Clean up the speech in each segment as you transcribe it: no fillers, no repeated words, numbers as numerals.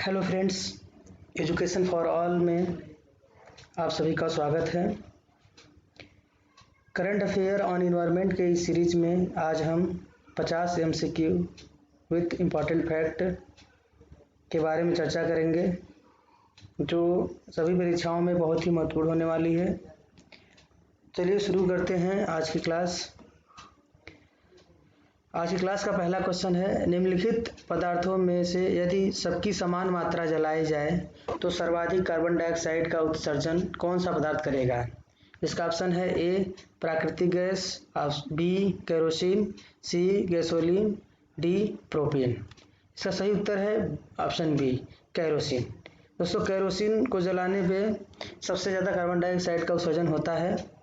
Hello friends, education for all में आप सभी का स्वागत है। करंट अफेयर ऑन इन्वायरमेंट के इस सीरीज में आज हम 50 MCQ विथ इम्पॉर्टेंट फैक्ट के बारे में चर्चा करेंगे, जो सभी परीक्षाओं में बहुत ही महत्वपूर्ण होने वाली है। चलिए शुरू करते हैं आज की क्लास। आज की क्लास का पहला क्वेश्चन है, निम्नलिखित पदार्थों में से यदि सबकी समान मात्रा जलाई जाए तो सर्वाधिक कार्बन डाइऑक्साइड का उत्सर्जन कौन सा पदार्थ करेगा। इसका ऑप्शन है ए प्राकृतिक गैस, बी केरोसिन, सी गैसोलीन, डी प्रोपेन। इसका सही उत्तर है ऑप्शन बी केरोसिन। दोस्तों, केरोसिन को जलाने पे सबसे ज़्यादा कार्बन डाइऑक्साइड का उत्सर्जन होता है।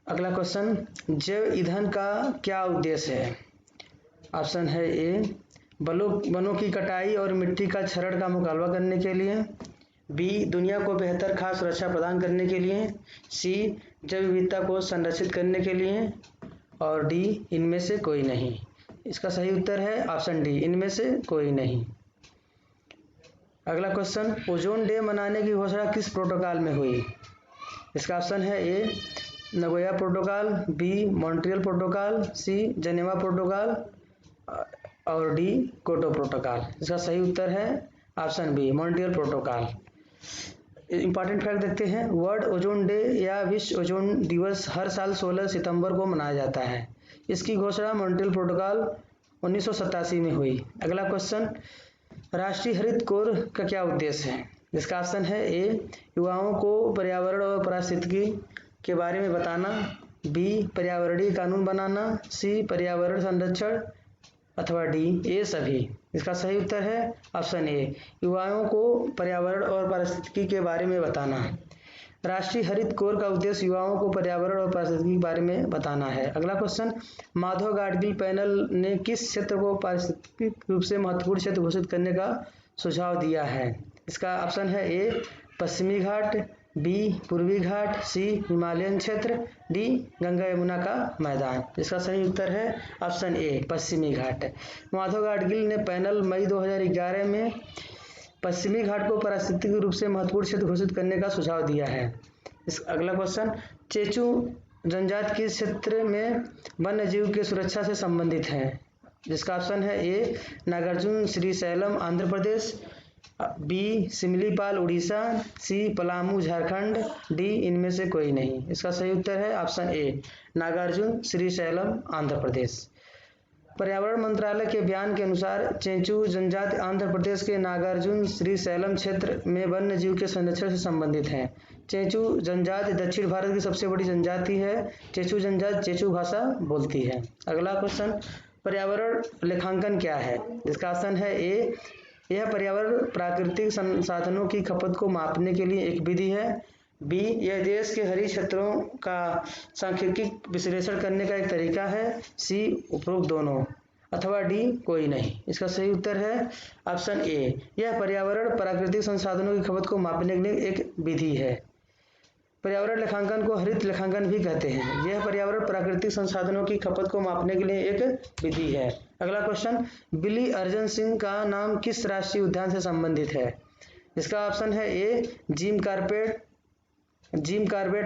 अगला क्वेश्चन, जैव ईंधन का क्या उद्देश्य है। ऑप्शन है ए वनों की कटाई और मिट्टी का क्षरण का मुकाबला करने के लिए, बी दुनिया को बेहतर खाद्य सुरक्षा प्रदान करने के लिए, सी जैव विविधता को संरक्षित करने के लिए, और डी इनमें से कोई नहीं। इसका सही उत्तर है ऑप्शन डी इनमें से कोई नहीं। अगला क्वेश्चन, ओजोन डे मनाने की घोषणा किस प्रोटोकॉल में हुई। इसका ऑप्शन है A Nagoya protocol, B Montreal protocol, C Geneva protocol, और डी क्योटो प्रोटोकॉल। इसका सही उत्तर है option B Montreal protocol. Important fact देखते हैं, वर्ल्ड ओजोन डे या विश्व ओजोन दिवस हर साल 16 सितंबर को मनाया जाता है। इसकी घोषणा मॉन्ट्रियल प्रोटोकॉल 1987 में हुई। अगला क्वेश्चन, राष्ट्रीय हरित कोर का क्या उद्देश्य है। इसका ऑप्शन है ए युवाओं को पर्यावरण और पारिस्थितिकी के बारे में बताना, बी पर्यावरणीय कानून बनाना, सी पर्यावरण संरक्षण, अथवा डी ए सभी। इसका सही उत्तर है ऑप्शन ए युवाओं को पर्यावरण और पारिस्थितिकी के बारे में बताना। राष्ट्रीय हरित कोर का उद्देश्य युवाओं को पर्यावरण और पारिस्थितिकी के बारे में बताना है। अगला क्वेश्चन, माधव गाडगिल पैनल ने किस क्षेत्र को पारिस्थितिक रूप से महत्वपूर्ण क्षेत्र घोषित करने का सुझाव दिया है। इसका ऑप्शन है ए पश्चिमी घाट, बी पूर्वी घाट, सी हिमालयन क्षेत्र, डी गंगा यमुना का मैदान। इसका सही उत्तर है ऑप्शन ए पश्चिमी घाट। माधव गाडगिल ने पैनल मई 2011 में पश्चिमी घाट को पारिस्थितिक रूप से महत्वपूर्ण क्षेत्र घोषित करने का सुझाव दिया है। अगला क्वेश्चन, चेचू जनजाति किस क्षेत्र में वन्य जीव की सुरक्षा से संबंधित है। जिसका ऑप्शन है ए नागार्जुन श्रीशैलम आंध्र प्रदेश, बी सिमलीपाल उड़ीसा, सी पलामू झारखंड, डी इनमें से कोई नहीं। इसका सही उत्तर है ऑप्शन ए नागार्जुन श्रीशैलम आंध्र प्रदेश। पर्यावरण मंत्रालय के बयान के अनुसार चेचू जनजाति आंध्र प्रदेश के नागार्जुन श्रीशैलम क्षेत्र में वन्य जीव के संरक्षण से संबंधित है। चेचू जनजाति दक्षिण भारत की सबसे बड़ी जनजाति है। चेचू जनजाति चेचू भाषा बोलती है। अगला क्वेश्चन, पर्यावरण लेखांकन क्या है। इसका ऑप्शन है ए यह पर्यावरण प्राकृतिक संसाधनों की खपत को मापने के लिए एक विधि है, बी यह देश के हरित क्षेत्रों का सांख्यिकीय विश्लेषण करने का एक तरीका है, सी उपरोक्त दोनों, अथवा डी कोई नहीं। इसका सही उत्तर है ऑप्शन ए यह पर्यावरण प्राकृतिक संसाधनों की खपत को मापने के लिए एक विधि है। पर्यावरण लेखांकन को हरित लेखांकन भी कहते हैं। यह पर्यावरण प्राकृतिक संसाधनों की खपत को मापने के लिए एक विधि है। अगला क्वेश्चन, बिली अर्जन सिंह का नाम किस राष्ट्रीय उद्यान से संबंधित है। इसका ऑप्शन है ए जिम कार्बेट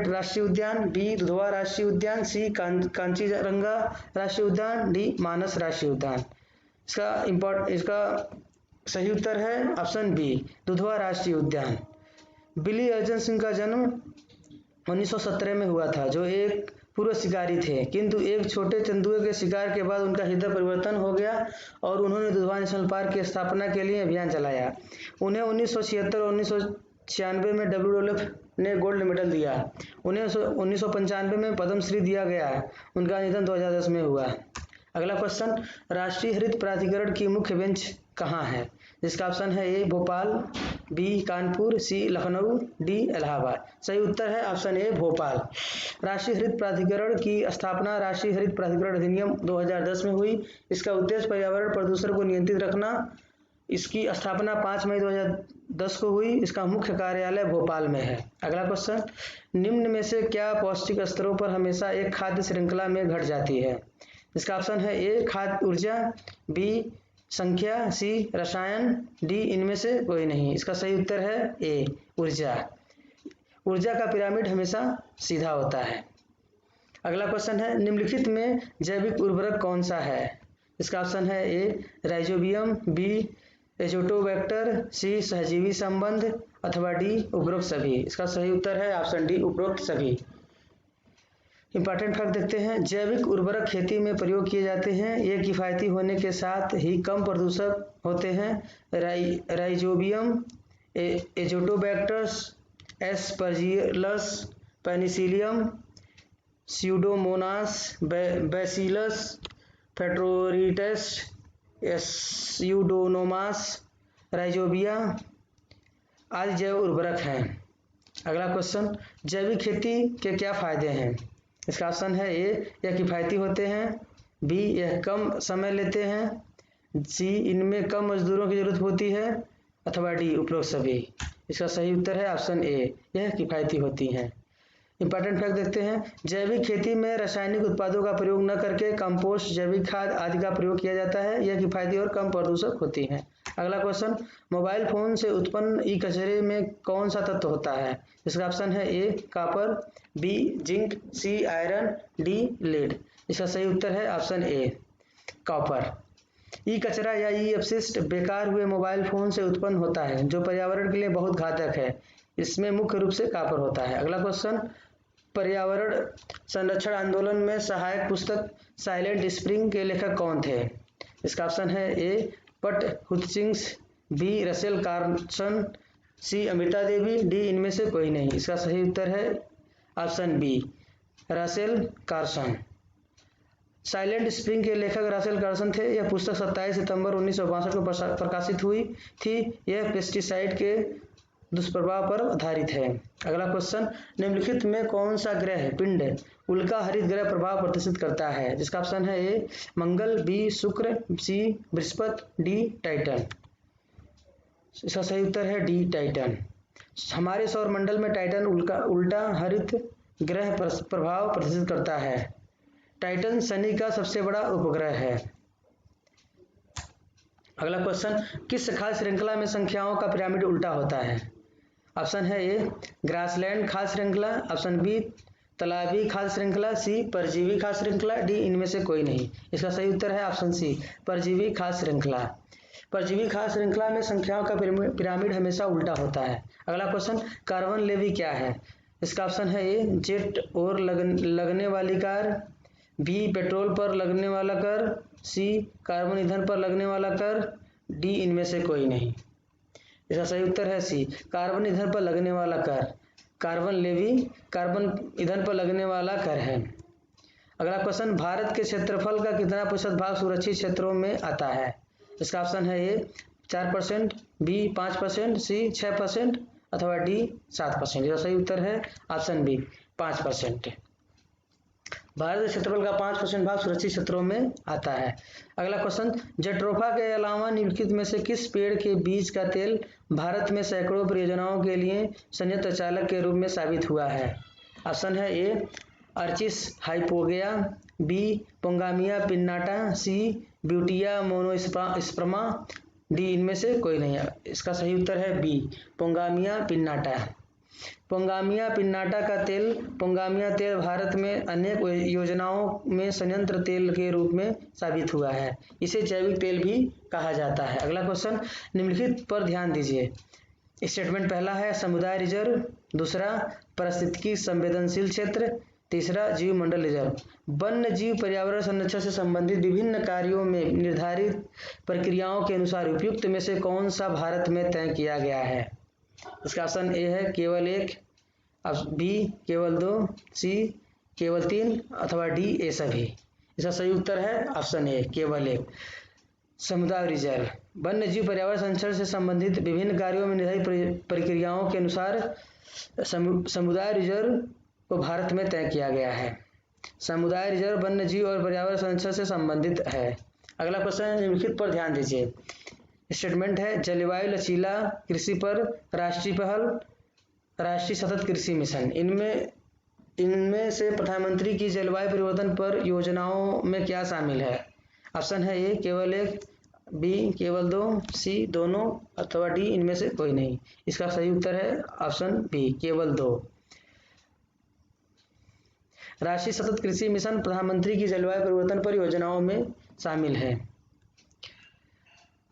राष्ट्रीय उद्यान, बी दुधवा राष्ट्रीय उद्यान, सी कांचीरंगा राष्ट्रीय उद्यान, डी मानस राष्ट्रीय उद्यान। इसका सही उत्तर है ऑप्शन बी दुधवा राष्ट्रीय उद्यान। बिली अर्जन सिंह का जन्म 1917 में हुआ था, जो एक पूर्व शिकारी थे, किंतु एक छोटे तेंदुए के शिकार के बाद उनका हृदय परिवर्तन हो गया और उन्होंने दुधवा नेशनल पार्क की स्थापना के लिए अभियान चलाया। उन्हें 1976 और 1996 में WWF ने गोल्ड मेडल दिया। उन्हें 1995 में पद्मश्री दिया गया। उनका निधन 2010 में हुआ। अगला क्वेश्चन, राष्ट्रीय हरित प्राधिकरण की मुख्य बेंच कहाँ है। जिसका ऑप्शन है ए भोपाल, बी कानपुर, सी लखनऊ, डी इलाहाबाद। सही उत्तर है ऑप्शन ए भोपाल। राष्ट्रीय हरित प्राधिकरण की स्थापना राष्ट्रीय हरित प्राधिकरण अधिनियम 2010 में हुई। इसका उद्देश्य पर्यावरण प्रदूषण को नियंत्रित रखना। इसकी स्थापना 5 मई 2010 को हुई। इसका मुख्य कार्यालय भोपाल में है। अगला क्वेश्चन, निम्न में से क्या पौष्टिक स्तरों पर हमेशा एक खाद्य श्रृंखला में घट जाती है। इसका ऑप्शन है ए खाद्य ऊर्जा, बी संख्या, सी रसायन, डी इनमें से कोई नहीं। इसका सही उत्तर है ए ऊर्जा। ऊर्जा का पिरामिड हमेशा सीधा होता है। अगला क्वेश्चन है निम्नलिखित में जैविक उर्वरक कौन सा है। इसका ऑप्शन है ए राइजोबियम, बी एजोटोबैक्टर, सी सहजीवी संबंध अथवा डी उपरोक्त सभी। इसका सही उत्तर है ऑप्शन डी उपरोक्त सभी। इंपॉर्टेंट फैक्ट देखते हैं। जैविक उर्वरक खेती में प्रयोग किए जाते हैं। ये किफ़ायती होने के साथ ही कम प्रदूषक होते हैं। Rhizobium, azotobacters, aspergillus, penicillium, pseudomonas, bacillus फेटोरिटस, स्यूडोमोनास, राइजोबिया आदि जैव उर्वरक हैं। अगला क्वेश्चन जैविक खेती के क्या फायदे हैं। इसका ऑप्शन है ए यह किफ़ायती होते हैं, बी यह कम समय लेते हैं, सी इनमें कम मजदूरों की जरूरत होती है अथवा डी उपरोक्त सभी। इसका सही उत्तर है ऑप्शन ए यह किफ़ायती होती हैं। इंपॉर्टेंट फैक्ट देखते हैं। जैविक खेती में रासायनिक उत्पादों का प्रयोग न करके कंपोस्ट, जैविक खाद आदि का प्रयोग किया जाता है। यह किफ़ायती और कम प्रदूषक होती हैं। अगला क्वेश्चन मोबाइल फोन से उत्पन्न ई कचरे में कौन सा तत्व होता है। इसका ऑप्शन है A copper, B zinc, C iron, D lead. इसका सही उत्तर है ऑप्शन ए कॉपर। ई कचरा या ई अपशिष्ट बेकार हुए मोबाइल फोन से उत्पन्न होता है जो पर्यावरण के लिए बहुत घातक है। इसमें मुख्य रूप से कॉपर होता है। अगला क्वेश्चन पर्यावरण संरक्षण आंदोलन में सहायक पुस्तक साइलेंट स्प्रिंग के लेखक कौन थे। इसका ऑप्शन है A Pat Hutchings, B Rachel Carson, C Amrita Devi, D इनमें से कोई नहीं। इसका सही उत्तर है option B Rachel Carson. Silent Spring के लेखक रसेल कार्सन थे। यह पुस्तक 27 सितंबर 1962 को प्रकाशित हुई थी। यह पेस्टिसाइड के दुष्प्रभाव पर आधारित है। अगला क्वेश्चन निम्नलिखित में कौन सा ग्रह पिंड उल्का हरित ग्रह प्रभाव प्रदर्शित करता है। जिसका ऑप्शन है ए मंगल, बी शुक्र, सी बृहस्पति, डी टाइटन। इसका सही उत्तर है डी टाइटन। हमारे सौर मंडल में टाइटन उल्टा हरित ग्रह प्रभाव प्रदर्शित करता है। टाइटन शनि का सबसे बड़ा उपग्रह है। अगला क्वेश्चन किस खाद्य श्रृंखला में संख्याओं का पिरामिड उल्टा होता है। ऑप्शन है ए ग्रासलैंड खाद्य श्रृंखला, ऑप्शन बी तालाबी खाद्य श्रृंखला, सी परजीवी खाद्य श्रृंखला, डी इनमें से कोई नहीं। इसका सही उत्तर है ऑप्शन सी परजीवी खाद्य श्रृंखला। परजीवी खाद्य श्रृंखला में संख्याओं का पिरामिड हमेशा उल्टा होता है। अगला क्वेश्चन कार्बन लेवी क्या है। इसका ऑप्शन है ए जेट और लगने वाली कार, बी पेट्रोल पर लगने वाला कर, सी कार्बन ईंधन पर लगने वाला कर, डी इनमें से कोई नहीं। इसका सही उत्तर है सी कार्बन ईंधन पर लगने वाला कर। कार्बन लेवी कार्बन ईंधन पर लगने वाला कर है। अगला क्वेश्चन भारत के क्षेत्रफल का कितना प्रतिशत भाग सुरक्षित क्षेत्रों में आता है। इसका ऑप्शन है ए 4%, बी 5%, सी 6% अथवा डी 7%। इसका सही उत्तर है ऑप्शन बी 5%। भारत के क्षेत्रफल का 5% भाग सुरक्षित क्षेत्रों में आता है। अगला क्वेश्चन जट्रोफा के अलावा निम्नलिखित में से किस पेड़ के बीज का तेल भारत में सैकड़ों परियोजनाओं के लिए संयंत्र चालक के रूप में साबित हुआ है। ऑप्शन है ए अर्चिस हाइपोगेया, बी पोंगामिया पिन्नाटा, सी ब्यूटिया मोनोस्पर्मा, डी इनमें से कोई नहीं। इसका सही उत्तर है बी पोंगामिया पिन्नाटा। पोंगामिया पिन्नाटा का तेल पोंगामिया तेल भारत में अनेक योजनाओं में संयंत्र तेल के रूप में साबित हुआ है। इसे जैविक तेल भी कहा जाता है। अगला क्वेश्चन निम्नलिखित पर ध्यान दीजिए। स्टेटमेंट पहला है समुदाय रिजर्व, दूसरा पारिस्थितिकी संवेदनशील क्षेत्र, तीसरा जीव मंडल रिजर्व। वन्य जीव पर्यावरण संरक्षण से संबंधित विभिन्न कार्यों में निर्धारित प्रक्रियाओं के अनुसार उपयुक्त में से कौन सा भारत में तय किया गया है। इसका ऑप्शन ए है केवल 1, बी केवल 2, सी केवल 3 अथवा डी ए सभी। इसका सही उत्तर है ऑप्शन ए केवल 1 समुदाय रिजर्व। वन्य जीव पर्यावरण संरक्षण से संबंधित विभिन्न कार्यों में निर्धारित प्रक्रियाओं के अनुसार समुदाय रिजर्व को भारत में तय किया गया है। समुदाय रिजर्व वन्य जीव और पर्यावरण संरक्षण से संबंधित है। अगला क्वेश्चन निम्नलिखित पर ध्यान दीजिए। स्टेटमेंट है जलवायु लचीला कृषि पर राष्ट्रीय पहल, राष्ट्रीय सतत कृषि मिशन। इनमें से प्रधानमंत्री की जलवायु परिवर्तन पर योजनाओं में क्या शामिल है। ऑप्शन है ए केवल 1, बी केवल 2, सी दोनों, अथवा डी इनमें से कोई नहीं। इसका सही उत्तर है ऑप्शन बी केवल 2। राष्ट्रीय सतत कृषि मिशन प्रधानमंत्री की जलवायु परिवर्तन परियोजनाओं में शामिल है।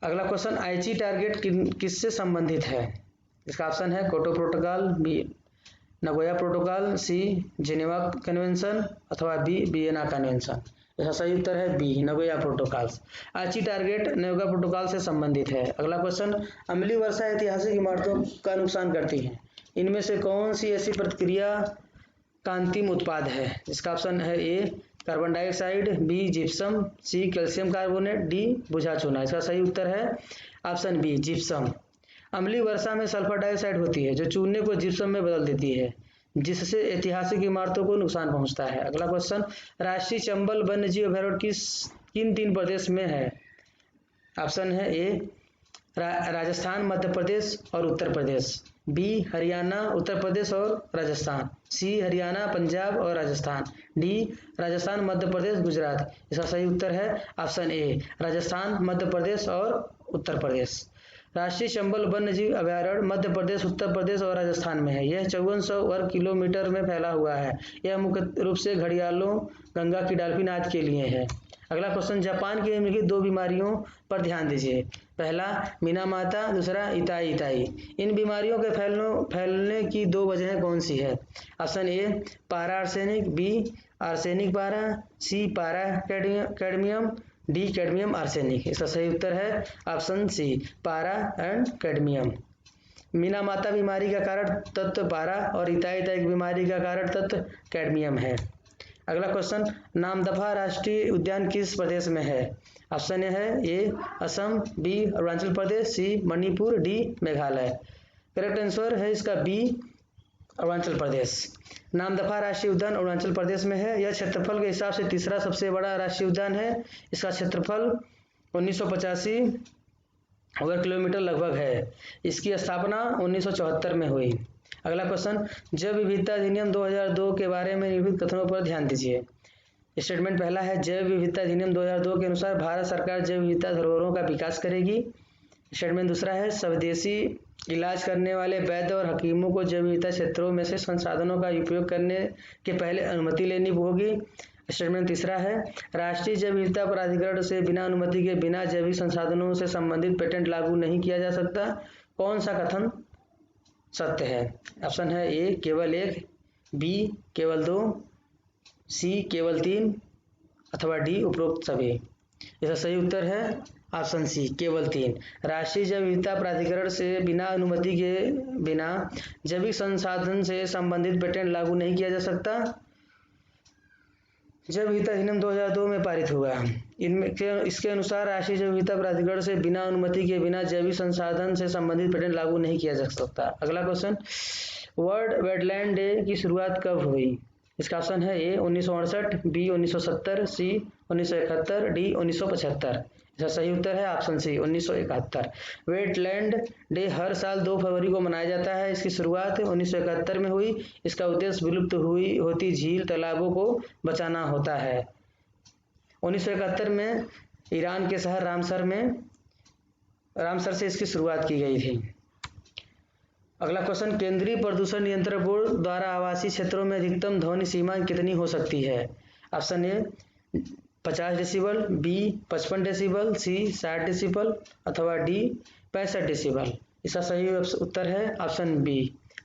अगला क्वेश्चन, आईची टारगेट किससे संबंधित है? इसका ऑप्शन है Kyoto protocol, B Nagoya protocol, C Geneva convention, अथवा बी वियना कन्वेंशन। इसका सही उत्तर है B Nagoya protocol. Aichi target Nagoya protocol से संबंधित है। अगला क्वेश्चन, अम्लीय वर्षा ऐतिहासिक इमारतों का नुकसान करती है, इनमें से कौन सी ऐसी प्रतिक्रिया का अंतिम उत्पाद है? इसका ऑप्शन है A carbon dioxide, B gypsum, C calcium carbonate, D बुझा चूना। इसका सही उत्तर है ऑप्शन बी जिप्सम। अम्लीय वर्षा में सल्फर डाइऑक्साइड होती है जो चूने को जिप्सम में बदल देती है, जिससे ऐतिहासिक इमारतों को नुकसान पहुंचता है। अगला क्वेश्चन, राष्ट्रीय चंबल वन्यजीव अभयारण्य किन 3 प्रदेश में है? ऑप्शन है ए राजस्थान, मध्य प्रदेश और उत्तर प्रदेश, बी हरियाणा, उत्तर प्रदेश और राजस्थान, सी हरियाणा, पंजाब और राजस्थान, डी राजस्थान, मध्य प्रदेश, गुजरात। इसका सही उत्तर है ऑप्शन ए राजस्थान, मध्य प्रदेश और उत्तर प्रदेश। राष्ट्रीय चंबल वन्यजीव अभयारण्य मध्य प्रदेश, उत्तर प्रदेश और राजस्थान में है। यह 5400 वर्ग किलोमीटर में फैला हुआ है। यह मुख्य रूप से घड़ियालों, गंगा की डॉल्फिन आदि के लिए है। अगला क्वेश्चन, जापान की निम्नलिखित 2 बीमारियों पर ध्यान दीजिए। पहला मिनामाता, दूसरा इताई इताई। इन बीमारियों के फैलने की 2 वजहें कौन सी है? ऑप्शन ए पारा आर्सेनिक, बी आर्सेनिक पारा, सी पारा कैडमियम, डी कैडमियम आर्सेनिक। इसका सही उत्तर है ऑप्शन सी पारा एंड कैडमियम। मीनामाता बीमारी का कारण तत्व पारा और इताई इताई बीमारी का कारण तत्व कैडमियम है। अगला क्वेश्चन, नामदफा राष्ट्रीय उद्यान किस प्रदेश में है? ऑप्शन है A Assam, B Arunachal Pradesh, C Manipur, D Meghalaya. Correct answer है इसका बी अरुणाचल प्रदेश। नामदफा राष्ट्रीय उद्यान अरुणाचल प्रदेश में है। यह क्षेत्रफल के हिसाब से तीसरा सबसे बड़ा राष्ट्रीय उद्यान है। इसका क्षेत्रफल 1985 वर्ग किलोमीटर लगभग है। इसकी स्थापना 1974 में हुई। अगला क्वेश्चन, जैव विविधता अधिनियम 2002 के बारे में निम्नलिखित कथनों पर ध्यान दीजिए। स्टेटमेंट पहला है, जैव विविधता अधिनियम 2002 के अनुसार भारत सरकार जैव विविधता धरोहरों का विकास करेगी। स्टेटमेंट दूसरा है, स्वदेशी इलाज करने वाले वैद्य और हकीमों को जैव विविधता क्षेत्रों में से संसाधनों का उपयोग करने के पहले अनुमति लेनी होगी। स्टेटमेंट तीसरा है, राष्ट्रीय जैव विविधता प्राधिकरण से बिना अनुमति के बिना जैविक संसाधनों से संबंधित पेटेंट लागू नहीं किया जा सकता। कौन सा कथन सत्य है? ऑप्शन है ए केवल 1, बी केवल 2, सी केवल 3, अथवा डी उपरोक्त सभी। इसका सही उत्तर है ऑप्शन सी केवल 3। राष्ट्रीय जैव विविधता प्राधिकरण से बिना अनुमति के बिना जैविक संसाधन से संबंधित पेटेंट लागू नहीं किया जा सकता। जैव विविधता अधिनियम 2002 में पारित हुआ। इसके अनुसार राष्ट्रीय जैव विविधता प्राधिकरण से बिना अनुमति के बिना जैविक संसाधन से संबंधित पेटेंट लागू नहीं किया जा सकता। अगला क्वेश्चन, वर्ल्ड वेटलैंड डे की शुरुआत कब हुई? इसका ऑप्शन है ए 1968, बी 1970, सी 1971, डी 1975। इसका सही उत्तर है ऑप्शन सी 1971। वेटलैंड डे हर साल 2 फरवरी को मनाया जाता है। इसकी शुरुआत 1971 में हुई। इसका उद्देश्य विलुप्त होती झील तालाबों को बचाना होता है। 1971 में ईरान के शहर रामसर से इसकी शुरुआत की गई थी। अगला क्वेश्चन, केंद्रीय प्रदूषण नियंत्रण बोर्ड द्वारा आवासीय क्षेत्रों में अधिकतम ध्वनि सीमा कितनी हो सकती है? Option A 50 decibel, B 55 decibel, C 60 decibel, अथवा डी 65 डेसिबल। इसका सही उत्तर है ऑप्शन बी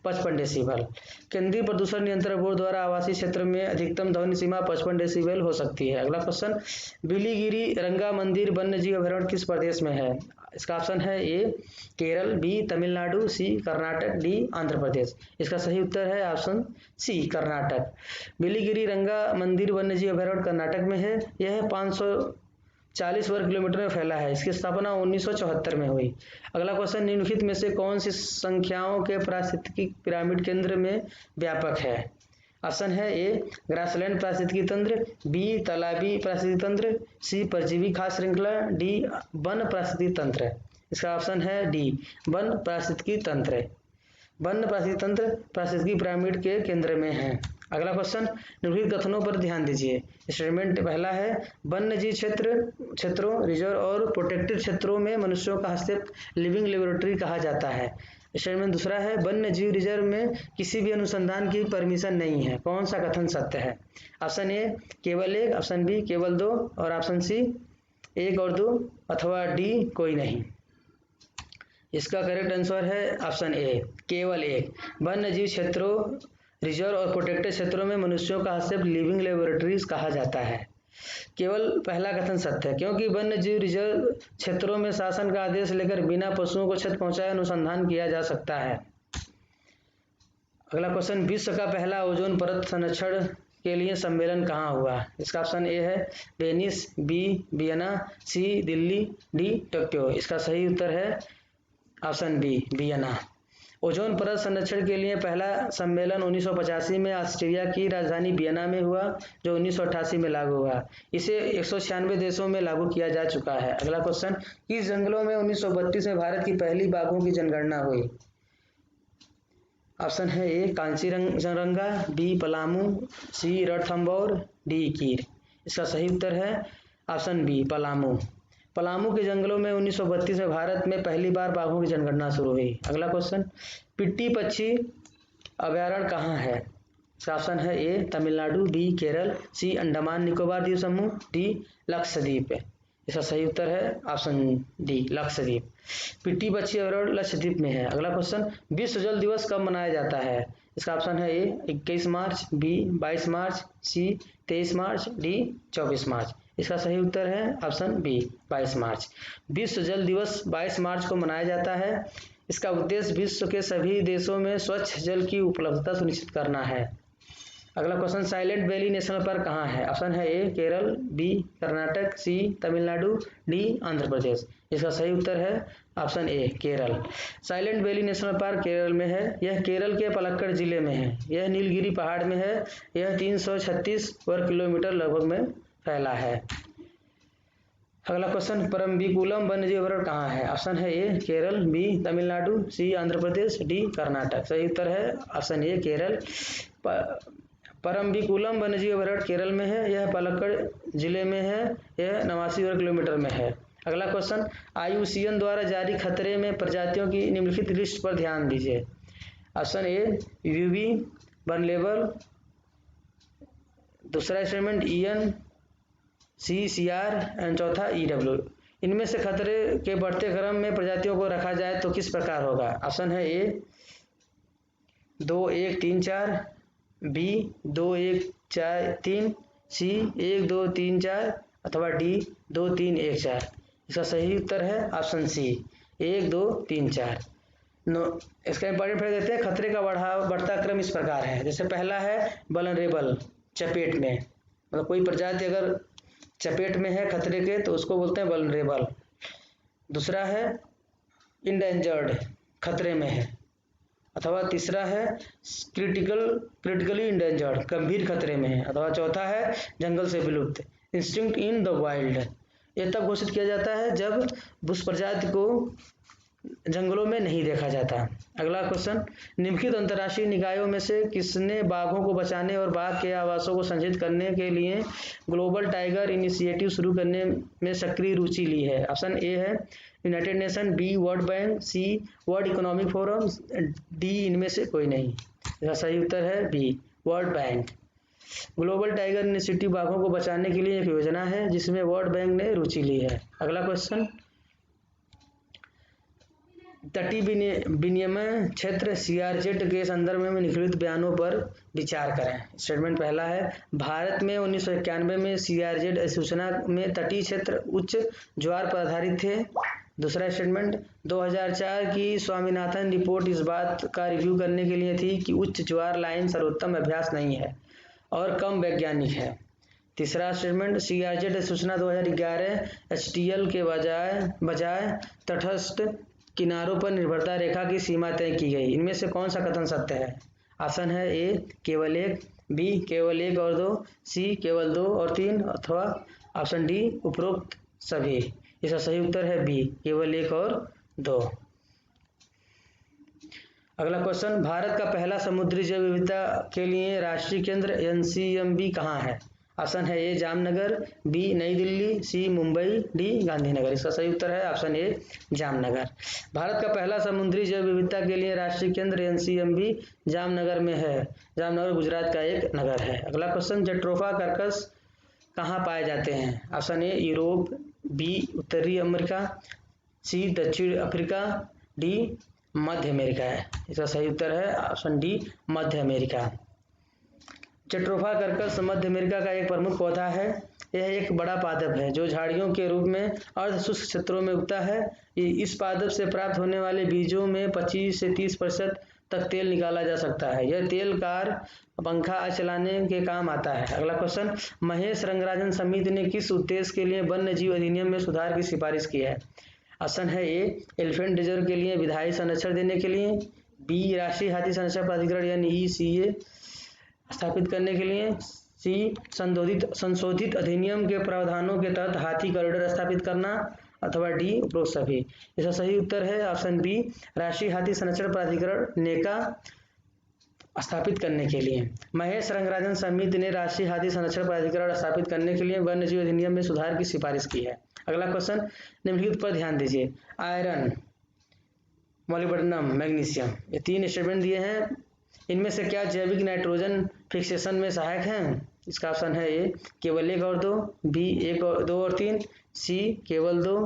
55 डेसिबल। केंद्रीय प्रदूषण नियंत्रण बोर्ड द्वारा आवासीय क्षेत्र में अधिकतम ध्वनि सीमा 55 डेसिबल हो सकती है। अगला क्वेश्चन, बिलीगिरी रंगा मंदिर वन्यजीव अभयारण्य किस प्रदेश में है? इसका ऑप्शन है ए केरल, बी तमिलनाडु, सी कर्नाटक, डी आंध्र प्रदेश। इसका सही उत्तर है ऑप्शन सी कर्नाटक। बिलीगिरी रंगा मंदिर वन्यजीव अभयारण्य कर्नाटक में है। यह 540 वर्ग किलोमीटर में फैला है। इसकी स्थापना 1974 में हुई। अगला क्वेश्चन, निम्नलिखित में से कौन सी संख्याओं के पारिस्थितिकी पिरामिड केंद्र में व्यापक है? ऑप्शन है ए ग्रासलैंड पारिस्थितिकी तंत्र, बी तालाबी पारिस्थितिकी तंत्र, सी परजीवी खाद्य श्रृंखला, डी वन पारिस्थितिकी तंत्र। इसका ऑप्शन है डी वन पारिस्थितिकी तंत्र। वन पारिस्थितिकी तंत्र पारिस्थितिकी पिरामिड के केंद्र में है। अगला क्वेश्चन, निम्नलिखित कथनों पर ध्यान दीजिए। स्टेटमेंट पहला है, वन्य जीव क्षेत्रों, रिजर्व और प्रोटेक्टेड क्षेत्रों में मनुष्यों का हस्तक्षेप लिविंग लेबोरेटरी कहा जाता है। स्टेटमेंट दूसरा है, वन्य जीव रिजर्व में किसी भी अनुसंधान की परमिशन नहीं है। कौन सा कथन सत्य है? ऑप्शन ए केवल एक, ऑप्शन बी केवल दो और ऑप्शन सी एक और दो अथवा डी कोई नहीं। इसका करेक्ट आंसर है ऑप्शन ए केवल एक। वन्य जीव क्षेत्रों, रिजर्व और प्रोटेक्टेड क्षेत्रों में मनुष्यों का हस्तक्षेप लिविंग लेबोरेटरीज कहा जाता है। केवल पहला कथन सत्य है, क्योंकि वन्य जीव रिजर्व क्षेत्रों में शासन का आदेश लेकर बिना पशुओं को क्षति पहुंचाए अनुसंधान किया जा सकता है। अगला क्वेश्चन, विश्व का पहला ओजोन परत संरक्षण के लिए सम्मेलन कहाँ हुआ? इसका ऑप्शन ए है वेनिस, बी वियना, सी दिल्ली, डी टोक्यो। इसका सही उत्तर है ऑप्शन बी वियना। ओजोन परत संरक्षण के लिए पहला सम्मेलन 1985 में ऑस्ट्रिया की राजधानी वियना में हुआ, जो 1988 में लागू हुआ। इसे 196 देशों में लागू किया जा चुका है। अगला क्वेश्चन, किस जंगलों में 1932 में भारत की पहली बाघों की जनगणना हुई? ऑप्शन है ए कांचीरंगा, बी पलामू, सी रणथंभौर, डी कीर। इसका सही उत्तर है ऑप्शन बी पलामू। पलामू के जंगलों में 1932 में भारत में पहली बार बाघों की जनगणना शुरू हुई। अगला क्वेश्चन, पिट्टी पक्षी अभयारण्य कहाँ है? इसका ऑप्शन है ए तमिलनाडु, बी केरल, सी अंडमान निकोबार द्वीप समूह, डी लक्षद्वीप। इसका सही उत्तर है ऑप्शन डी लक्षद्वीप। पिट्टी पक्षी अभयारण्य लक्षद्वीप में है। अगला क्वेश्चन, विश्व जल दिवस कब मनाया जाता है? इसका ऑप्शन है ए 21 मार्च, बी 22 मार्च, सी 23 मार्च, डी 24 मार्च। इसका सही उत्तर है ऑप्शन बी 22 मार्च। विश्व जल दिवस 22 मार्च को मनाया जाता है। इसका उद्देश्य विश्व के सभी देशों में स्वच्छ जल की उपलब्धता सुनिश्चित करना है। अगला question, silent valley national park कहाँ है? ऑप्शन है ए केरल, बी कर्नाटक, सी तमिलनाडु, डी आंध्र प्रदेश। इसका सही उत्तर है ऑप्शन ए Kerala. Silent valley national park Kerala में है। यह केरल के पलक्कड़ जिले में है। यह नीलगिरी पहाड़ में है। यह 336 वर्ग किलोमीटर लगभग में फैला है। अगला क्वेश्चन, परम्बिकुलम वन्यजीव अभयारण्य कहाँ है? ऑप्शन है ए केरल, बी तमिलनाडु, सी आंध्र प्रदेश, डी कर्नाटक। सही उत्तर है ऑप्शन ए केरल। परम्बिकुलम वन्यजीव अभयारण्य केरल में है। यह पलक्कड़ जिले में है। यह 89 वर्ग किलोमीटर में है। अगला क्वेश्चन, IUCN द्वारा जारी खतरे में प्रजातियों की निम्नलिखित लिस्ट पर ध्यान दीजिए। ऑप्शन ए यूवी वनलेबल, दूसरा स्टेटमेंट EN, CCR एंड चौथा EW। इनमें से खतरे के बढ़ते क्रम में प्रजातियों को रखा जाए तो किस प्रकार होगा? ऑप्शन है ए 2 1 3 4, बी 2 1 4 3, सी 1 2 3 4 अथवा डी 2 3 1 4। इसका सही उत्तर है ऑप्शन सी 1 2 3 4। इसका इंपॉर्टेंट फ्रेज देते हैं। खतरे का बढ़ता क्रम इस प्रकार है। जैसे पहला है वल्नरेबल, चपेट में, मतलब कोई प्रजाति अगर चपेट में है खतरे के तो उसको बोलते हैं वल्नरेबल। दूसरा है इंडेंजर्ड, खतरे में है, अथवा तीसरा है क्रिटिकली इंडेंजर्ड, गंभीर खतरे में है, अथवा चौथा है जंगल से विलुप्त, इंस्टिंक्ट इन द वाइल्ड। यह तब घोषित किया जाता है जब उस प्रजाति को जंगलों में नहीं देखा जाता। अगला क्वेश्चन, निम्नलिखित अंतर्राष्ट्रीय निकायों में से किसने बाघों को बचाने और बाघ के आवासों को संरक्षित करने के लिए ग्लोबल टाइगर इनिशिएटिव शुरू करने में सक्रिय रुचि ली है? ऑप्शन ए है United Nation, B World Bank, C World Economic Forum, D इनमें से कोई नहीं। इसका सही उत्तर है B World Bank. Global tiger initiative बाघों को बचाने के लिए एक योजना है जिसमें वर्ल्ड बैंक ने रुचि ली है। अगला क्वेश्चन, तटीय विनियमन क्षेत्र CRZ के संदर्भ में निम्नलिखित बयानों पर विचार करें। स्टेटमेंट पहला है, भारत में 1991 में CRZ अधिसूचना में तटीय क्षेत्र उच्च ज्वार पर आधारित थे। दूसरा स्टेटमेंट, 2004 की स्वामीनाथन रिपोर्ट इस बात का रिव्यू करने के लिए थी कि उच्च ज्वार लाइन सर्वोत्तम अभ्यास नहीं है और कम वैज्ञानिक है। तीसरा स्टेटमेंट, CRZ अधिसूचना 2011 HTL के बजाय तटस्थ किनारों पर निर्भरता रेखा की सीमा तय की गई। इनमें से कौन सा कथन सत्य है? ऑप्शन है ए केवल एक, बी केवल 1 और 2, सी केवल 2 और 3 अथवा ऑप्शन डी उपरोक्त सभी। इसका सही उत्तर है बी केवल 1 और 2। अगला क्वेश्चन, भारत का पहला समुद्री जैव विविधता के लिए राष्ट्रीय केंद्र NCMB कहाँ है? ऑप्शन है ए जामनगर, बी नई दिल्ली, सी मुंबई, डी गांधीनगर। इसका सही उत्तर है ऑप्शन ए जामनगर। भारत का पहला समुद्री जैव विविधता के लिए राष्ट्रीय केंद्र NCMB जामनगर में है। जामनगर गुजरात का एक नगर है। अगला क्वेश्चन, जट्रोफा कर्कस कहाँ पाए जाते हैं? ऑप्शन ए यूरोप, बी उत्तरी अमेरिका, सी दक्षिण अफ्रीका, डी मध्य अमेरिका है। इसका सही उत्तर है ऑप्शन डी मध्य अमेरिका। जट्रोफा कर्कस मध्य अमेरिका का एक प्रमुख पौधा है। यह एक बड़ा पादप है जो झाड़ियों के रूप में अर्ध शुष्क क्षेत्रों में उगता है। इस पादप से प्राप्त होने वाले बीजों में 25 से 30% तक तेल निकाला जा सकता है। यह तेल कार पंखा चलाने के काम आता है। अगला क्वेश्चन, महेश रंगराजन समिति ने किस उद्देश्य के लिए वन्य जीव अधिनियम में सुधार की सिफारिश की है? ऑप्शन है ए एलिफेंट रिजर्व के लिए विधायी संरक्षण देने के लिए, बी राष्ट्रीय हाथी संरक्षण प्राधिकरण यानी ECA स्थापित करने के लिए, सी संशोधित अधिनियम के प्रावधानों के तहत हाथी कॉरिडोर स्थापित करना, अथवा डी उपरोक्त सभी। इसका सही उत्तर है ऑप्शन बी राष्ट्रीय हाथी संरक्षण प्राधिकरण नेका स्थापित करने के लिए। महेश रंगराजन समिति ने राष्ट्रीय हाथी संरक्षण प्राधिकरण स्थापित करने के लिए वन्य जीव अधिनियम में सुधार की सिफारिश की है। अगला क्वेश्चन, निम्नलिखित पर ध्यान दीजिए। आयरन, मोलिब्डेनम, मैग्नीशियम, ये 3 स्टेटमेंट दिए हैं। इनमें से क्या जैविक नाइट्रोजन फिक्सेशन में सहायक हैं? इसका ऑप्शन है ए केवल 1 और 2, बी 1 और 2 और 3, सी केवल 2,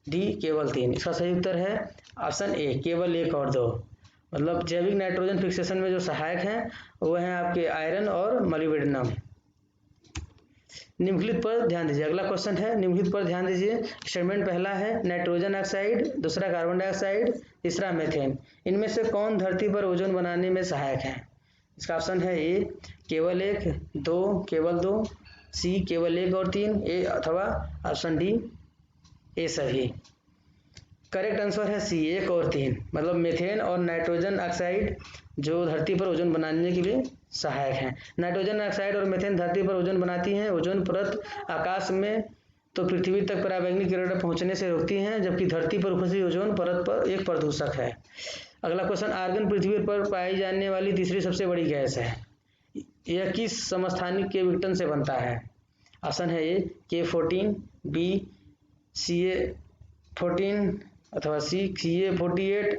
डी केवल 3। इसका सही उत्तर है ऑप्शन ए केवल 1 और 2। मतलब जैविक नाइट्रोजन फिक्सेशन में जो सहायक हैं वो हैं आपके आयरन और मोलिब्डेनम। निम्नलिखित पर ध्यान दीजिए। अगला क्वेश्चन है, निम्नलिखित पर ध्यान दीजिए। स्टेटमेंट पहला है नाइट्रोजन ऑक्साइड, दूसरा कार्बन डाइऑक्साइड, तीसरा मीथेन। इनमें से कौन धरती पर ओजोन बनाने में सहायक है? इसका ऑप्शन है ए केवल 1, 2 केवल 2, सी केवल 1 और 3, ए अथवा ऑप्शन डी ए सभी। करेक्ट आंसर है सी 1 और 3। मतलब मीथेन और नाइट्रोजन ऑक्साइड जो धरती पर ओजोन बनाने के लिए सहायक हैं। नाइट्रोजन ऑक्साइड और मीथेन धरती पर ओजोन बनाती हैं। ओजोन परत आकाश में तो पृथ्वी तक पराबैंगनी किरण पहुंचने से रोकती हैं, जबकि धरती पर उपस्थित ओजोन परत पर एक प्रदूषक है। अगला क्वेश्चन, आर्गन पृथ्वी पर पाई जाने वाली तीसरी सबसे बड़ी गैस है। यह किस समस्थानिक के विघटन से बनता है? ऑप्शन है ए K14, बी Ca14 अथवा सी Ca48,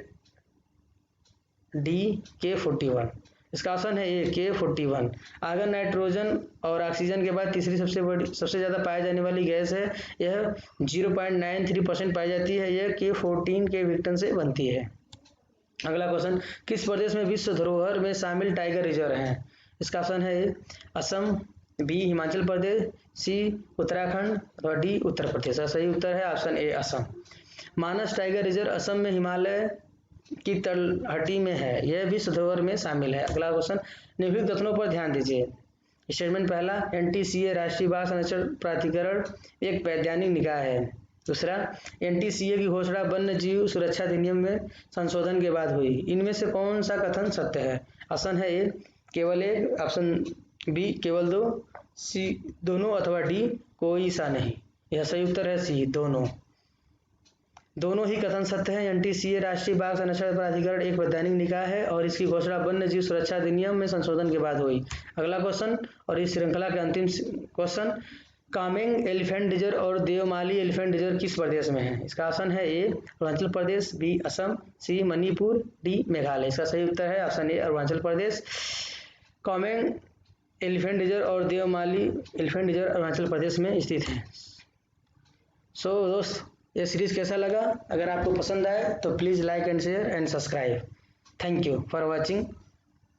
डी K41। इसका ऑप्शन है ए K41। आर्गन नाइट्रोजन और ऑक्सीजन के बाद तीसरी सबसे ज़्यादा पाई जाने वाली गैस है। यह 0.93% पाई जाती है। यह K14 के विघटन से बनती है। अगला क्वेश्चन, किस प्रदेश में विश्व धरोहर में शामिल टाइगर रिजर्व हैं? इसका ऑप्शन है ए असम, बी हिमाचल प्रदेश, सी उत्तराखंड अथवा डी उत्तर प्रदेश। सही उत्तर है ऑप्शन ए असम। मानस टाइगर रिजर्व असम में हिमालय की तलहटी में है। यह विश्व धरोहर में शामिल है। अगला क्वेश्चन, निम्नलिखित कथनों पर ध्यान दीजिए। स्टेटमेंट पहला, NTCA राष्ट्रीय बाघ संरक्षण प्राधिकरण एक वैधानिक निकाय है। दूसरा, NTCA की घोषणा वन्य जीव सुरक्षा अधिनियम में संशोधन के बाद हुई। इनमें से कौन सा कथन सत्य है? ऑप्शन है ए केवल 1, ऑप्शन बी केवल 2, सी दोनों अथवा डी कोई सा नहीं। यह सही उत्तर है सी दोनों ही कथन सत्य हैं। NTCA राष्ट्रीय बाघ संरक्षण प्राधिकरण एक वैधानिक निकाय है और इसकी घोषणा वन्य जीव सुरक्षा अधिनियम में संशोधन के बाद हुई। अगला क्वेश्चन और इस श्रृंखला के अंतिम क्वेश्चन, कामेंग एलिफेंट रिजर्व और देवमाली एलिफेंट रिजर्व किस प्रदेश में है? इसका ऑप्शन है ए अरुणाचल प्रदेश, बी असम, सी मणिपुर, डी मेघालय। इसका सही उत्तर है ऑप्शन ए अरुणाचल प्रदेश। कामेंग एलिफेंट रिजर्व और देवमाली एलिफेंट रिजर्व अरुणाचल प्रदेश में स्थित है। दोस्त, ये सीरीज कैसा लगा? अगर आपको पसंद आए तो please like and share and subscribe. Thank you for watching.